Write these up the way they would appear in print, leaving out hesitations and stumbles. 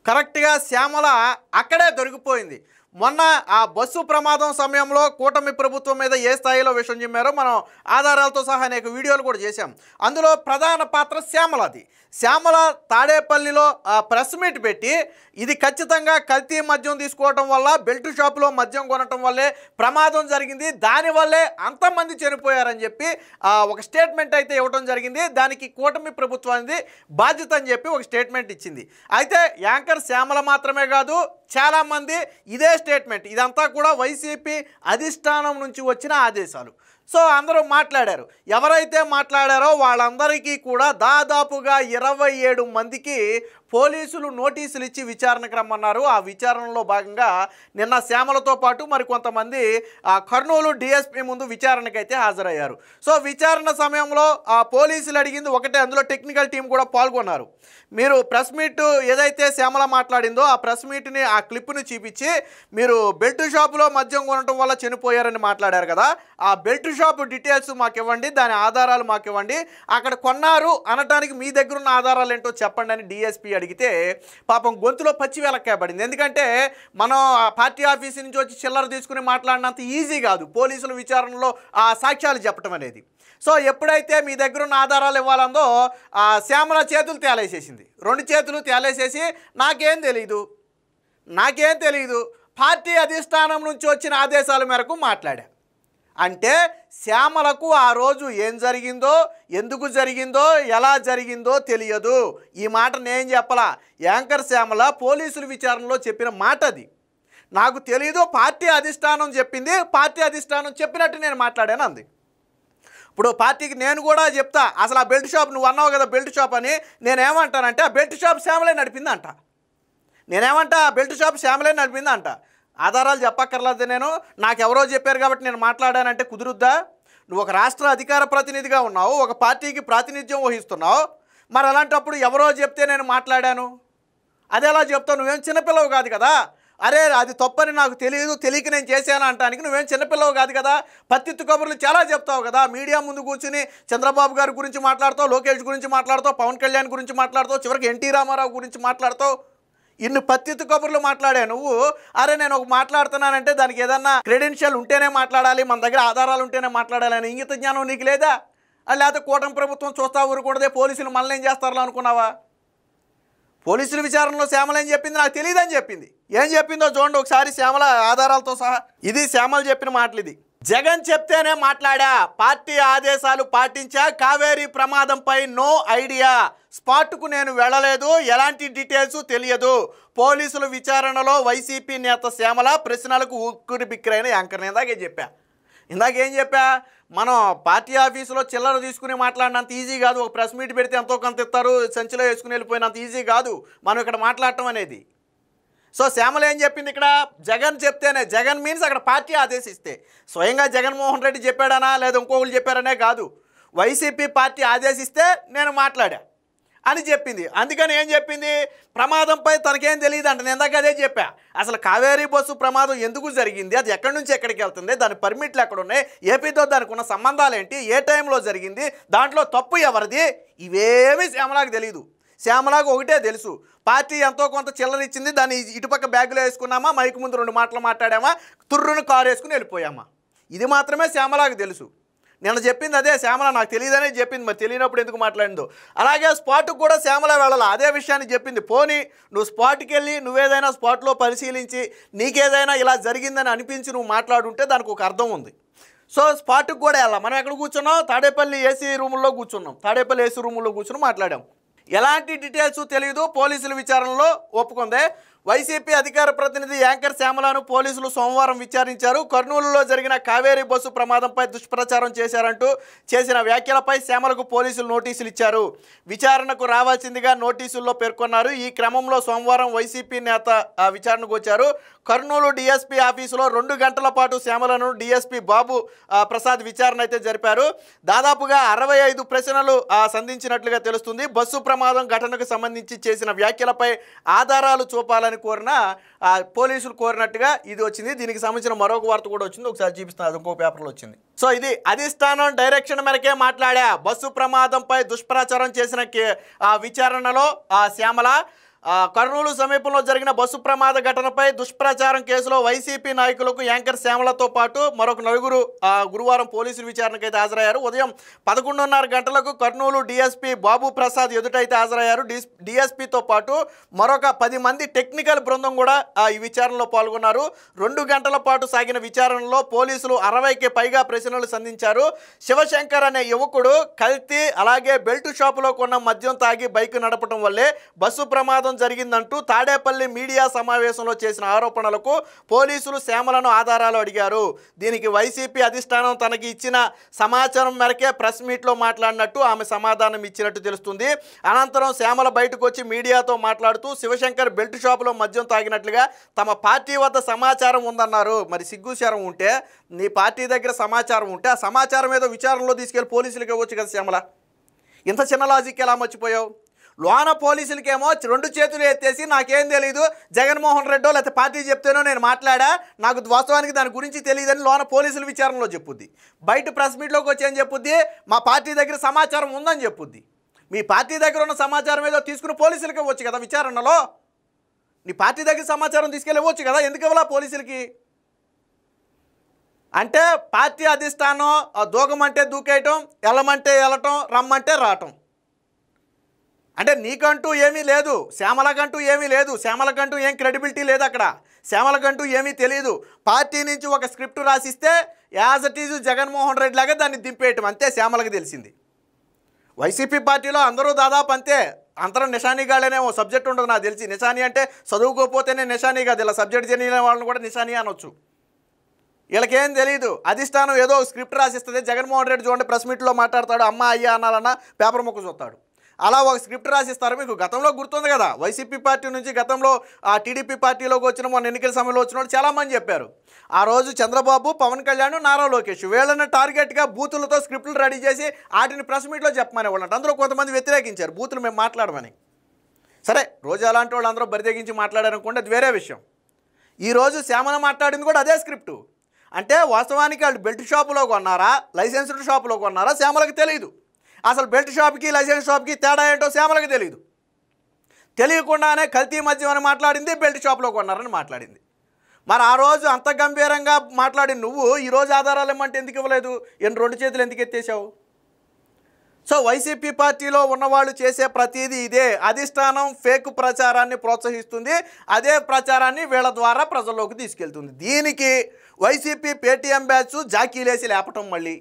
కరెక్ట్‌గా శ్యామల అక్కడే దొరికిపోయింది. మొన్న ఆ బస్సు ప్రమాదం సమయంలో కూటమి ప్రభుత్వం మీద ఏ స్థాయిలో విషం చిమ్మారో మనం ఆధారాలతో సహా అనేక వీడియోలు కూడా చేశాం. అందులో ప్రధాన పాత్ర శ్యామలది. శ్యామల తాడేపల్లిలో ప్రెస్ మీట్ పెట్టి ఇది ఖచ్చితంగా కల్తీ మద్యం తీసుకోవటం వల్ల, బెల్ట్ షాపులో మద్యం కొనటం వల్లే ప్రమాదం జరిగింది, దానివల్లే అంతమంది చనిపోయారని చెప్పి ఒక స్టేట్మెంట్ అయితే ఇవ్వడం జరిగింది. దానికి కూటమి ప్రభుత్వానికి బాధ్యత అని చెప్పి ఒక స్టేట్మెంట్ ఇచ్చింది. అయితే యాంకర్ శ్యామల మాత్రమే కాదు, చాలామంది ఇదే స్టేట్మెంట్, ఇదంతా కూడా వైసీపీ అధిష్టానం నుంచి వచ్చిన ఆదేశాలు. సో అందరూ మాట్లాడారు. ఎవరైతే మాట్లాడారో వాళ్ళందరికీ కూడా దాదాపుగా 27 మందికి పోలీసులు నోటీసులు ఇచ్చి విచారణకు రమ్మన్నారు. ఆ విచారణలో భాగంగా నిన్న శ్యామలతో పాటు మరికొంతమంది కర్నూలు డిఎస్పీ ముందు విచారణకైతే హాజరయ్యారు. సో విచారణ సమయంలో పోలీసులు అడిగింది ఒకటే, అందులో టెక్నికల్ టీం కూడా పాల్గొన్నారు. మీరు ప్రెస్ మీట్ ఏదైతే శ్యామల మాట్లాడిందో ఆ ప్రెస్ మీట్ని, ఆ క్లిప్ని చూపించి మీరు బెల్ట్ షాపులో మద్యం కొనటం వల్ల చనిపోయారని మాట్లాడారు కదా, ఆ బెల్ట్ షాపు డీటెయిల్స్ మాకు ఇవ్వండి, దాని ఆధారాలు మాకు ఇవ్వండి, అక్కడ కొన్నారు అనటానికి మీ దగ్గర ఉన్న ఆధారాలు ఏంటో చెప్పండి అని డిఎస్పీ అడిగితే పాపం గొంతులో పచ్చి వెలక్కాయ పడింది. ఎందుకంటే మనం పార్టీ ఆఫీస్ నుంచి వచ్చి చిల్లర తీసుకుని మాట్లాడినంత ఈజీ కాదు పోలీసుల విచారణలో ఆ సాక్ష్యాలు చెప్పడం అనేది. సో ఎప్పుడైతే మీ దగ్గర ఉన్న ఆధారాలు ఇవ్వాలందో శ్యామల చేతులు తేలేసేసింది, 2 చేతులు తేలేసేసి నాకేం తెలియదు పార్టీ అధిష్టానం నుంచి వచ్చిన ఆదేశాల మేరకు మాట్లాడా. అంటే శ్యామలకు ఆ రోజు ఏం జరిగిందో, ఎందుకు జరిగిందో, ఎలా జరిగిందో తెలియదు. ఈ మాట నేను చెప్పలా, యాంకర్ శ్యామల పోలీసుల విచారణలో చెప్పిన మాట అది. నాకు తెలియదు, పార్టీ అధిష్టానం చెప్పింది, పార్టీ అధిష్టానం చెప్పినట్టు నేను మాట్లాడాను అంది. ఇప్పుడు పార్టీకి నేను కూడా చెప్తా, అసలు ఆ బెల్ట్ షాప్ నువ్వు అన్నావు కదా బెల్ట్ షాప్ అని, నేనేమంటానంటే ఆ బెల్ట్ షాప్ శ్యామలే నడిపిందంట. నేనేమంటా ఆ బెల్ట్ షాప్ శ్యామలే నడిపిందంట. ఆధారాలు చెప్పక్కర్లేదు, నాకెవరో చెప్పారు కాబట్టి నేను మాట్లాడానంటే కుదురుద్దా? నువ్వు ఒక రాష్ట్ర అధికార ప్రతినిధిగా ఉన్నావు, ఒక పార్టీకి ప్రాతినిధ్యం వహిస్తున్నావు, మరి అలాంటప్పుడు ఎవరో చెప్తే నేను మాట్లాడాను అది ఎలా చెప్తావు? నువ్వేం చిన్నపిల్లవు కాదు కదా. అరే అది తప్పని నాకు తెలియదు, తెలియక నేను చేశాను అంటానికి నువ్వేం చిన్నపిల్లవు కాదు కదా. పత్తిత్తు కబుర్లు చాలా చెప్తావు కదా, మీడియా ముందు కూర్చుని చంద్రబాబు గారి గురించి మాట్లాడతావు, లోకేష్ గురించి మాట్లాడతావు, పవన్ కళ్యాణ్ గురించి మాట్లాడతావు, చివరికి ఎన్టీ రామారావు గురించి మాట్లాడతావు. ఇన్ని పత్తిత్తు కబుర్లు మాట్లాడా నువ్వు. అరే నేను ఒక మాట్లాడుతున్నానంటే దానికి ఏదన్నా క్రెడెన్షియల్ ఉంటేనే మాట్లాడాలి, మన దగ్గర ఆధారాలు ఉంటేనే మాట్లాడాలి అని ఇంగిత జ్ఞానం నీకు లేదా? లేకపోతే కూటమి ప్రభుత్వం చూస్తా ఊరుకూడదే, పోలీసులు మనల్ని ఏం చేస్తారో అనుకున్నావా? పోలీసుల విచారణలో శ్యామల ఏం చెప్పింది నాకు తెలియదని చెప్పింది. ఏం చెప్పిందో చూడండి ఒకసారి శ్యామల ఆధారాలతో సహా. ఇది శ్యామల చెప్పిన మాటలు. ఇది జగన్ చెప్తేనే మాట్లాడా, పార్టీ ఆదేశాలు పాటించా, కావేరీ ప్రమాదంపై నో ఐడియా, స్పాట్కు నేను వెళ్ళలేదు, ఎలాంటి డీటెయిల్స్ తెలియదు, పోలీసుల విచారణలో వైసీపీ నేత శ్యామల ప్రశ్నలకు ఉక్కిరి బిక్కిరైన యాంకర్. ఇందాకేం చెప్పా, మనం పార్టీ ఆఫీసులో చిల్లర తీసుకుని మాట్లాడినంత ఈజీ కాదు. ఒక ప్రెస్ మీట్ పెడితే ఎంతో కొంత ఇస్తారు, సంచిలో వేసుకుని వెళ్ళిపోయినంత ఈజీ కాదు మనం ఇక్కడ మాట్లాడటం అనేది. సో శ్యామల ఏం చెప్పింది ఇక్కడ, జగన్ చెప్తేనే, జగన్ మీన్స్ అక్కడ పార్టీ ఆదేశిస్తే, స్వయంగా జగన్మోహన్ రెడ్డి చెప్పాడనా లేదా ఇంకొకరు చెప్పారనే కాదు, వైసీపీ పార్టీ ఆదేశిస్తే నేను మాట్లాడా అని చెప్పింది. అందుకని ఏం చెప్పింది, ప్రమాదంపై తనకేం తెలియదు అంట. నేను ఇందాక అదే చెప్పా, అసలు కావేరీ బస్సు ప్రమాదం ఎందుకు జరిగింది, అది ఎక్కడి నుంచి ఎక్కడికి వెళ్తుంది, దాని పర్మిట్లు ఎక్కడ ఉన్నాయి, ఏపీతో దానికి ఉన్న సంబంధాలు ఏంటి, ఏ టైంలో జరిగింది, దాంట్లో తప్పు ఎవరిది, ఇవేమీ శ్యామలకు తెలియదు. శ్యామలకు ఒకటే తెలుసు, పార్టీ ఎంతో కొంత చిల్లర ఇచ్చింది, దాన్ని ఇటుపక్క బ్యాగులో వేసుకున్నామా, మైకు ముందు 2 మాటలు మాట్లాడామా, తుర్రును కారు వేసుకుని వెళ్ళిపోయామా, ఇది మాత్రమే శ్యామలకు తెలుసు. నేను చెప్పింది అదే, శ్యామల నాకు తెలియదనే చెప్పింది, మరి తెలియనప్పుడు ఎందుకు మాట్లాడిందో. అలాగే స్పాట్కి కూడా శ్యామల వెళ్ళాలి, అదే విషయాన్ని చెప్పింది. పోనీ నువ్వు స్పాట్కి వెళ్ళి నువ్వేదైనా స్పాట్లో పరిశీలించి నీకేదైనా ఇలా జరిగిందని అనిపించి నువ్వు మాట్లాడుంటే దానికి ఒక అర్థం ఉంది. సో స్పాట్కి కూడా వెళ్ళాలి. మనం ఎక్కడ కూర్చున్నాం, తాడేపల్లి ఏసీ రూముల్లో కూర్చున్నాం, తాడేపల్లి ఏసీ రూముల్లో కూర్చుని మాట్లాడాం. ఎలాంటి డీటెయిల్స్ తెలియదు, పోలీసుల విచారణలో ఒప్పుకుందే. వైసీపీ అధికార ప్రతినిధి యాంకర్ శ్యామలను పోలీసులు సోమవారం విచారించారు. కర్నూలులో జరిగిన కావేరీ బస్సు ప్రమాదంపై దుష్ప్రచారం చేశారంటూ చేసిన వ్యాఖ్యలపై శ్యామలకు పోలీసులు నోటీసులు ఇచ్చారు. విచారణకు రావాల్సిందిగా నోటీసుల్లో పేర్కొన్నారు. ఈ క్రమంలో సోమవారం వైసీపీ నేత విచారణకు వచ్చారు. కర్నూలు డిఎస్పీ ఆఫీసులో 2 గంటల పాటు శ్యామలను డిఎస్పీ బాబు ప్రసాద్ విచారణ అయితే జరిపారు. దాదాపుగా 65 ప్రశ్నలు సంధించినట్లుగా తెలుస్తుంది. బస్సు ప్రమాదం ఘటనకు సంబంధించి చేసిన వ్యాఖ్యలపై ఆధారాలు చూపాలని కోరిన పోలీసులు కోరినట్టుగా ఇది వచ్చింది. దీనికి సంబంధించిన మరొక వార్త కూడా వచ్చింది, ఒకసారి చూపిస్తాను, అది ఇంకో పేపర్లో వచ్చింది. సో ఇది అధిష్టానం డైరెక్షన్ మేరకే మాట్లాడా, బస్సు ప్రమాదంపై దుష్ప్రచారం చేసిన విచారణలో శ్యామల కర్నూలు సమీపంలో జరిగిన బస్సు ప్రమాద ఘటనపై దుష్ప్రచారం కేసులో వైసీపీ నాయకులకు యాంకర్ శ్యామలతో పాటు మరొక నలుగురు గురువారం పోలీసులు విచారణకైతే హాజరయ్యారు. ఉదయం 11:30 గంటలకు కర్నూలు డీఎస్పీ బాబు ప్రసాద్ ఎదుటైతే హాజరయ్యారు. డీఎస్పీతో పాటు మరొక 10 మంది టెక్నికల్ బృందం కూడా ఈ విచారణలో పాల్గొన్నారు. 2 గంటల పాటు సాగిన విచారణలో పోలీసులు 60కి పైగా ప్రశ్నలు సంధించారు. శివశంకర్ అనే యువకుడు కల్తీ అలాగే బెల్ట్ షాపులో కొన్న మద్యం తాగి బైక్ నడపడం వల్లే బస్సు ప్రమాదం జరిగిందంటూ తాడేపల్లి మీడియా సమావేశంలో చేసిన ఆరోపణలకు పోలీసులు శ్యామలను ఆధారాలు అడిగారు. దీనికి వైసీపీ అధిష్టానం తనకి ఇచ్చిన సమాచారం మేరకే ప్రెస్ మీట్లో మాట్లాడినట్టు ఆమె సమాధానం ఇచ్చినట్టు తెలుస్తుంది. అనంతరం శ్యామల బయటకు వచ్చి మీడియాతో మాట్లాడుతూ శివశంకర్ బెల్ట్ షాపులో మద్యం తాగినట్లుగా తమ పార్టీ వద్ద సమాచారం ఉందన్నారు. మరి సిగ్గుశారం ఉంటే, నీ పార్టీ దగ్గర సమాచారం ఉంటే ఆ సమాచారం ఏదో విచారణలో తీసుకెళ్లి పోలీసులకి ఇవ్వచ్చు కదా శ్యామల. ఇంత చిన్న లాజిక్ ఎలా మర్చిపోయావు? లోన పోలీసులకేమో 2 చేతులు ఎత్తేసి నాకేం తెలీదు, జగన్మోహన్ రెడ్డో లేకపోతే పార్టీ చెప్తేనో నేను మాట్లాడా, నాకు వాస్తవానికి దాని గురించి తెలియదని లోన పోలీసుల విచారణలో చెప్పుద్ది. బయట ప్రెస్ మీట్లోకి వచ్చి ఏం చెప్పుద్ది, మా పార్టీ దగ్గర సమాచారం ఉందని చెప్పుద్ది. మీ పార్టీ దగ్గర ఉన్న సమాచారం ఏదో తీసుకుని పోలీసులకి ఇవ్వచ్చు కదా విచారణలో. నీ పార్టీ దగ్గర సమాచారం తీసుకెళ్ళవచ్చు కదా, ఎందుకు ఇవ్వాలా పోలీసులకి? అంటే పార్టీ అధిష్టానం దూకమంటే దూకేయటం, వెళ్ళమంటే వెళ్ళటం, రమ్మంటే రావటం. అంటే నీకంటూ ఏమీ లేదు, శ్యామలకంటూ ఏమీ లేదు, శ్యామలకంటూ ఏం క్రెడిబిలిటీ లేదు అక్కడ, శ్యామలకంటూ ఏమీ తెలియదు. పార్టీ నుంచి ఒక స్క్రిప్ట్ రాసిస్తే as it is Jaganmohan Reddy లాగా దాన్ని దింపేయటం, అంతే శ్యామలకు తెలిసింది. వైసీపీ పార్టీలో అందరూ దాదాపు అంతే, అందరం నిషానీగాళ్ళనే ఓ సబ్జెక్ట్ ఉండదు నాకు తెలిసి. నిషానీ అంటే చదువుకోకపోతేనే నిషానీ కాదు, ఇలా సబ్జెక్ట్ తెలియని వాళ్ళని కూడా నిషానీ అనొచ్చు. వీళ్ళకేం తెలియదు. అధిష్టానం ఏదో స్క్రిప్ట్ రాసిస్తుంది. జగన్మోహన్ రెడ్డి చూడండి ప్రెస్ మీట్లో మాట్లాడతాడు, అమ్మ అయ్యా అనాలన్నా పేపర్ ముక్క చూస్తాడు. అలా ఒక స్క్రిప్ట్ రాసిస్తారు. మీకు గతంలో గుర్తుంది కదా, వైసీపీ పార్టీ నుంచి గతంలో టీడీపీ పార్టీలోకి వచ్చిన మొన్న ఎన్నికల సమయంలో వచ్చిన చాలామంది చెప్పారు. ఆ రోజు చంద్రబాబు, పవన్ కళ్యాణ్, నారా లోకేష్ వీళ్ళని టార్గెట్గా బూతులతో స్క్రిప్టులు రెడీ చేసి వాటిని ప్రెస్ మీట్లో చెప్పమని వాళ్ళంటే అందులో కొంతమంది వ్యతిరేకించారు బూతులు మేము మాట్లాడమని. సరే, రోజు అలాంటి వాళ్ళు అందరూ బరితెగించి మాట్లాడారనుకోండి, అది వేరే విషయం. ఈరోజు శ్యామల మాట్లాడింది కూడా అదే స్క్రిప్టు. అంటే వాస్తవానికి వాళ్ళు బెల్ట్ షాపులో కొన్నారా, లైసెన్స్డ్ షాపులో కొన్నారా శ్యామలకు తెలియదు. అసలు బెల్ట్ షాప్కి లైసెన్స్ షాప్కి తేడా ఏంటో శ్యామలకు తెలియదు. తెలియకుండానే కల్తీ మద్యం అని మాట్లాడింది, బెల్ట్ షాప్లో కొన్నారని మాట్లాడింది. మరి ఆ రోజు అంత గంభీరంగా మాట్లాడి నువ్వు ఈరోజు ఆధారాలు ఇమ్మంటే ఎందుకు ఇవ్వలేదు? 2 చేతులు ఎందుకు ఎత్తేసావు? సో వైసీపీ పార్టీలో ఉన్నవాళ్ళు చేసే ప్రతిదీ ఇదే. అధిష్టానం ఫేక్ ప్రచారాన్ని ప్రోత్సహిస్తుంది, అదే ప్రచారాన్ని వీళ్ళ ద్వారా ప్రజల్లోకి తీసుకెళ్తుంది. దీనికి వైసీపీ పేటీఎం బ్యాచ్ జాకీలేసి లేపటం. మళ్ళీ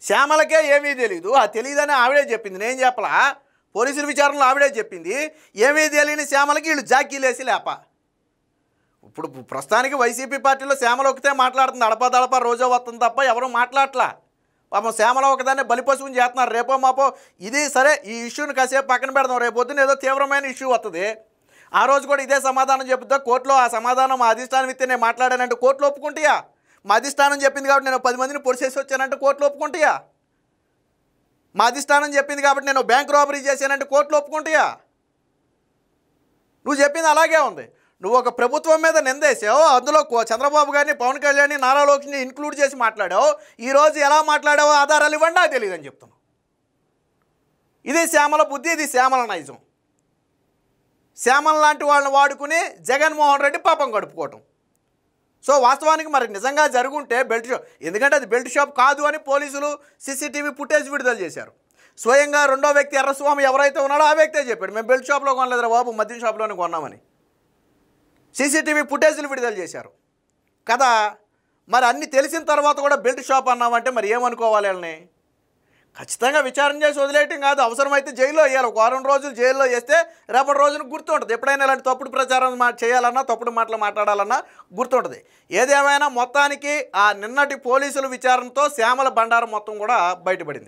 శ్యామలకే ఏమీ తెలీదు, ఆ తెలియదని ఆవిడే చెప్పింది, నేను చెప్పలా. పోలీసుల విచారణలో ఆవిడే చెప్పింది. ఏమీ తెలియని శ్యామలకి వీళ్ళు జాకీలేసి లేప. ఇప్పుడు ప్రస్తుతానికి వైసీపీ పార్టీలో శ్యామల ఒకతే మాట్లాడుతుంది, అడపదడప రోజా వస్తుంది తప్ప ఎవరూ మాట్లాడట్లా. పాపం శ్యామల ఒకదాన్ని బలిపశువుని చేస్తున్నారు. రేపో మాపో ఇది సరే, ఈ ఇష్యూని కాసేపు పక్కన పెడదాం, రేపొద్దున ఏదో తీవ్రమైన ఇష్యూ వస్తుంది. ఆ రోజు కూడా ఇదే సమాధానం చెబుతా కోర్టులో. ఆ సమాధానం మా అధిష్టానం ఇస్తే నేను మాట్లాడానంటే కోర్టులో ఒప్పుకుంటాయా? మా అధిష్టానం చెప్పింది కాబట్టి నేను 10 మందిని పొడిచేసి వచ్చానంటే కోర్టులో ఒప్పుకుంటాయా? మా అధిష్టానం చెప్పింది కాబట్టి నేను బ్యాంక్ రాబరీ చేశానంటే కోర్టులో ఒప్పుకుంటాయా? నువ్వు చెప్పింది అలాగే ఉంది. నువ్వు ఒక ప్రభుత్వం మీద నిందేసావు, అందులో చంద్రబాబు గారిని, పవన్ కళ్యాణ్ని, నారా లోకేష్ని ఇంక్లూడ్ చేసి మాట్లాడావు. ఈరోజు ఎలా మాట్లాడావో ఆధారాలు ఇవ్వండి నాకు తెలియదని చెప్తున్నావు. ఇది శ్యామల బుద్ధి, ఇది శ్యామల నైజం. శ్యామల లాంటి వాళ్ళని వాడుకుని జగన్మోహన్ రెడ్డి పాపం గడుపుకోవటం. సో వాస్తవానికి మరి నిజంగా జరుగుంటే బెల్ట్ షాప్, ఎందుకంటే అది బెల్ట్ షాప్ కాదు అని పోలీసులు సీసీటీవీ ఫుటేజ్ విడుదల చేశారు. స్వయంగా రెండో వ్యక్తి ఎర్రస్వామి ఎవరైతే ఉన్నాడో ఆ వ్యక్తే చెప్పాడు, మేము బెల్ట్ షాప్లో కొనలేదురా బాబు, మద్యం షాప్లోనే కొన్నామని. సీసీటీవీ ఫుటేజ్లు విడుదల చేశారు కదా. మరి అన్నీ తెలిసిన తర్వాత కూడా బెల్ట్ షాప్ అన్నామంటే మరి ఏమనుకోవాలి వాళ్ళని? ఖచ్చితంగా విచారణ చేసి వదిలేయటం కాదు, అవసరమైతే జైల్లో వేయాలి. 1 వారం రోజులు జైల్లో వేస్తే రేపటి రోజున గుర్తుంటుంది. ఎప్పుడైనా ఇలాంటి తప్పుడు ప్రచారం చేయాలన్నా, తప్పుడు మాటలు మాట్లాడాలన్నా గుర్తుంటుంది. ఏదేమైనా మొత్తానికి ఆ నిన్నటి పోలీసుల విచారణతో శ్యామల బండారం మొత్తం కూడా బయటపడింది.